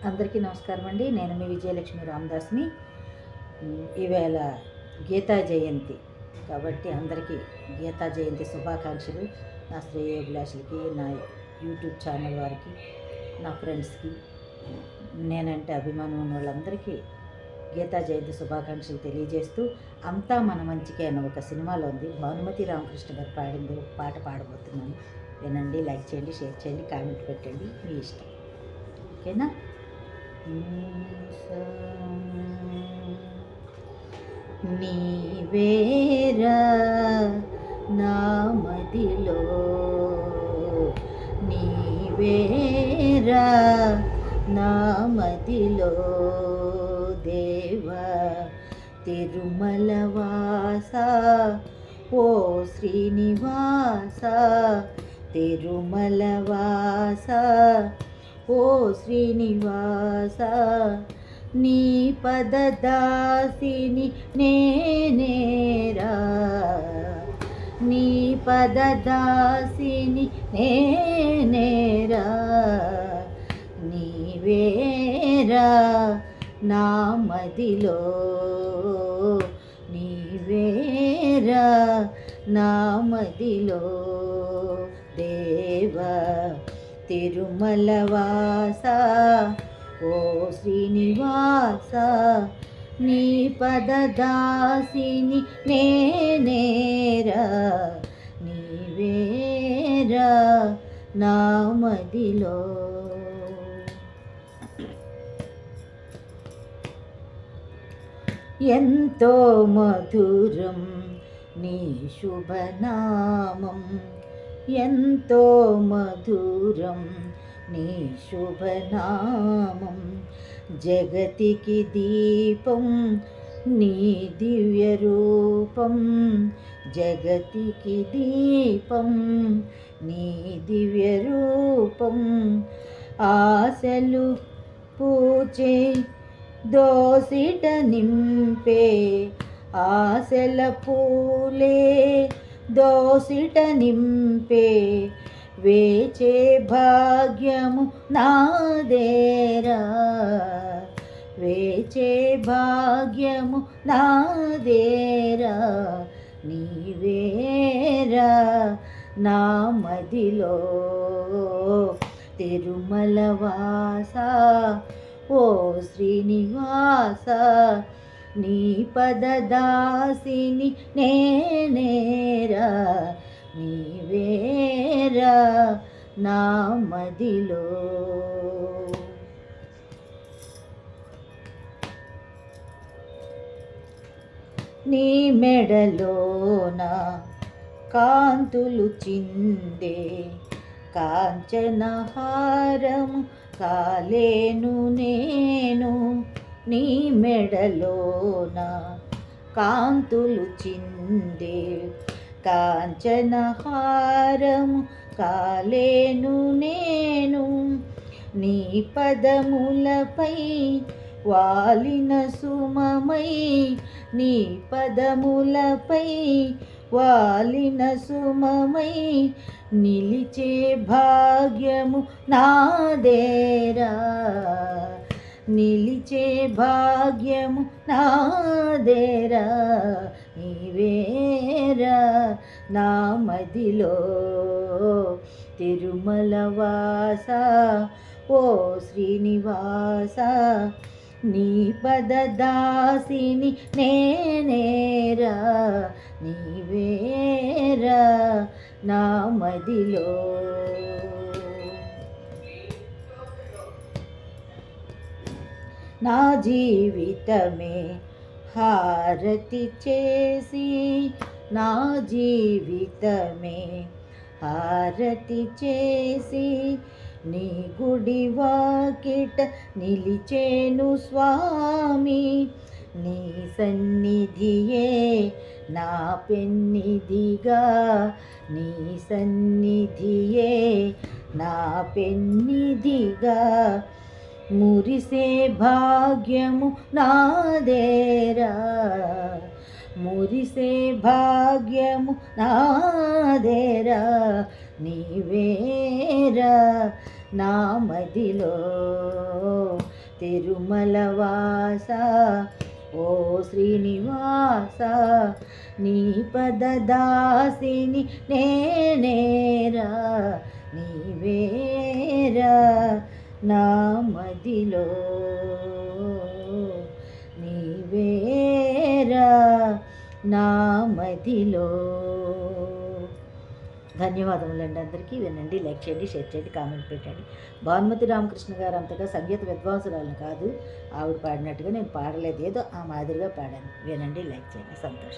అందరికీ నమస్కారం అండి. నేను మీ విజయలక్ష్మి రామదాస్ని. ఈవేళ గీతా జయంతి కాబట్టి అందరికీ గీతా జయంతి శుభాకాంక్షలు. నా శ్రేయోభిలాషులకి, నా యూట్యూబ్ ఛానల్ వారికి, నా ఫ్రెండ్స్కి, నేనంటే అభిమానం ఉన్న వాళ్ళందరికీ గీతా జయంతి శుభాకాంక్షలు తెలియజేస్తూ, అంతా మన మంచికే అన్న ఒక సినిమాలో ఉంది, భానుమతి రామకృష్ణ గారు పాడింది ఒక పాట పాడబోతున్నాను. వినండి, లైక్ చేయండి, షేర్ చేయండి, కామెంట్ పెట్టండి, మీ ఇష్టం. ఓకేనా? నీవేరా నా మదిలో, నీవేరా నా మదిలో దేవా తిరుమల వాస, ఓ శ్రీనివాస తిరుమల వాస, ఓ శ్రీనివాస నీ పదదాసిని నేనేరా, నీ పదదాసిని నేనేరా, నీవేరా నా మదిలో, నీవేరా నా మదిలో దేవా తిరుమల వాస, ఓ శ్రీనివాస నీ పదదాసిని నేనేరా, నీవేరా నా మదిలో. ఎంతో మధురం నీ శుభనామం, ఎంతో మధురం నీ శుభనామం, జగతికి దీపం నీ దివ్య రూపం, జగతికి దీపం నీ దివ్య రూపం, ఆశలు పూచే దోసిట నింపే, ఆశల పూలే దోసిట నింపే, వేచే భాగ్యము నాదేరా, వేచే భాగ్యము నాదేరా, నీవేరా నా మదిలో తిరుమల వాస, ఓ శ్రీనివాస నీ పదదాసిని నేనేరా, నీవేరా నా మదిలో. నీ మెడలోన కాంతులు చిందే కాంచనహారము కాలేను నేను, నీ మెడలోన కాంతులు చిందే కాంచనహారము కాలేను నేను, నీ పదములపై వాలిన సుమమై, నీ పదములపై వాలిన సుమమై, నిలిచే భాగ్యము నాదేరా, నిలిచే భాగ్యము నాదేరా, నీవేరా నా మదిలో తిరుమల వాస, ఓ శ్రీనివాస నీ పదదాసిని నేనేరా, నీవేరా నా మదిలో. నా జీవితమే హారతి చేసి, నా జీవితమే హారతి చేసి, నీ గుడి వాకిట నిలిచేను స్వామి, నీ సన్నిధియే నా పెన్నిధిగా, నీ సన్నిధియే నా పెన్నిధిగా, మురిసే భాగ్యము నాదేరా, మురిసే భాగ్యము నాదేరా, నీవేరా నా మదిలో తిరుమలవాస ఓ శ్రీనివాస నీ పదదాసిని నేనేరా నీవేరా నా మదిలో నీవేరా నా మదిలో. ధన్యవాదములండి అందరికీ. వినండి, లైక్ చేయండి, షేర్ చేయండి, కామెంట్ పెట్టండి. భానుమతి రామకృష్ణ గారు అంతగా సంగీత విద్వాంసురాలను కాదు. ఆవిడ పాడినట్టుగా నేను పాడలేదు, ఏదో ఆ మాదిరిగా పాడాను. వినండి, లైక్ చేయండి. సంతోషం.